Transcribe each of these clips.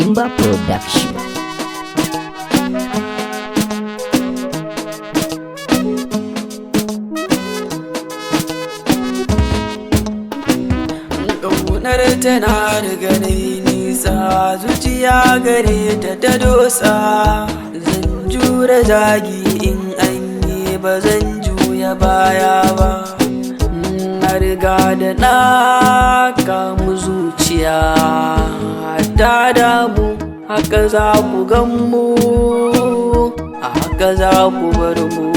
Gimba Production. Ƙaunar tana da gare nisa, zuciya gare ta ta dosa. Zan jure zagi in an yi, ba zan juya baya ba. Na riga da na kamu zuciya ta damu, haka za ku gan mu, a haka za ku bar mu.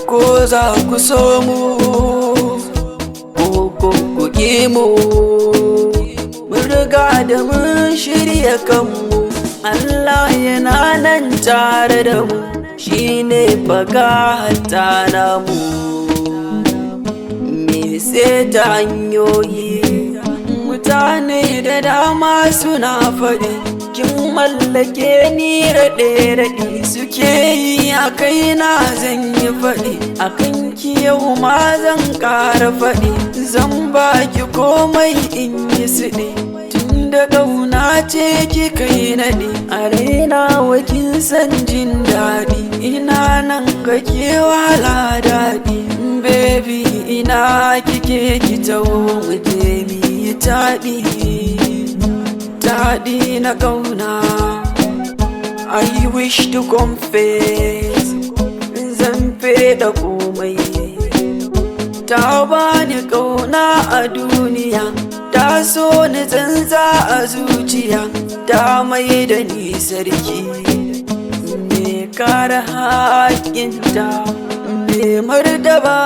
Ko za ku so mu ko ku ƙi mu, mun riga da mun shirya kanmu. Allah yana nan tare da mu, shi ne fagata namu. Me sai ta hanyoyi, mutane da dama suna faɗi kin mallake ni, raɗe-raɗi suke yi a kaina. Zan yi faɗi a kanki yau ma zan ƙara faɗi, zan baki komai in yi siɗi. Tunda ƙauna ce kika yi naɗi, a raina wakin san jin daɗi. Ina nan ga kewala daɗi, baby ina kike ki taho mu je mi yi taɗi. Daɗi na ƙauna, I wish to confess, zan feɗa komai. Ta bani ƙauna a duniya, ta so ni tsantsa a zuciya, ta mai da ni sarki. Me kare haƙinta, me martaba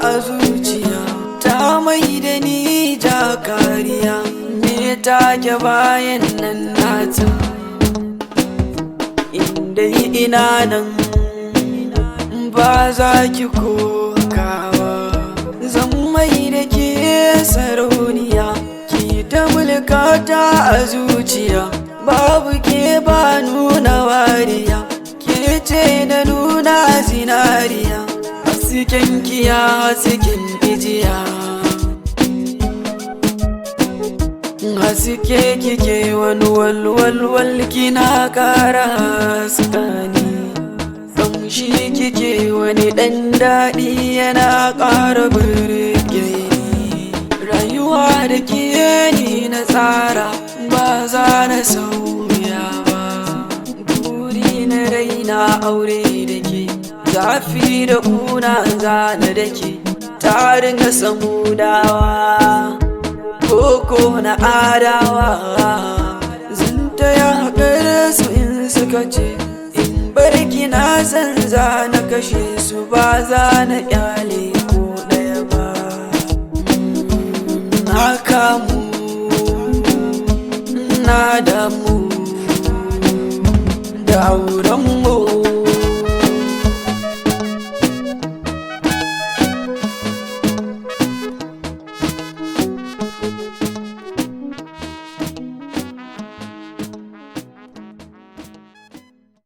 a zuciya, ta mai da ni jakariya. Me take bayan nan nata, inda ina nan ba za ki kokawa. Zan mai da ke sarauniya, ki ta mulkata a zuciya. Babu ke ba nuna wariya, ke ce da nuna zinariya. Hasken kiya hasken ijiya, haske kike wani walwalwal, kina ƙara haskani. Kamshi kike wani ɗan daɗi, yana ƙara burge ni. Rayuwa da ke ni na tsara, ba za na sauya ba. Buri na raina aure da ke, zafi da kuna zana da ke. Tarin na samudawa, koko na adawa, zan taya haƙar su in suka ce in barki na san za na kashe su, ba za na ƙyale ko ɗaya ba. Na kamu na damu da auren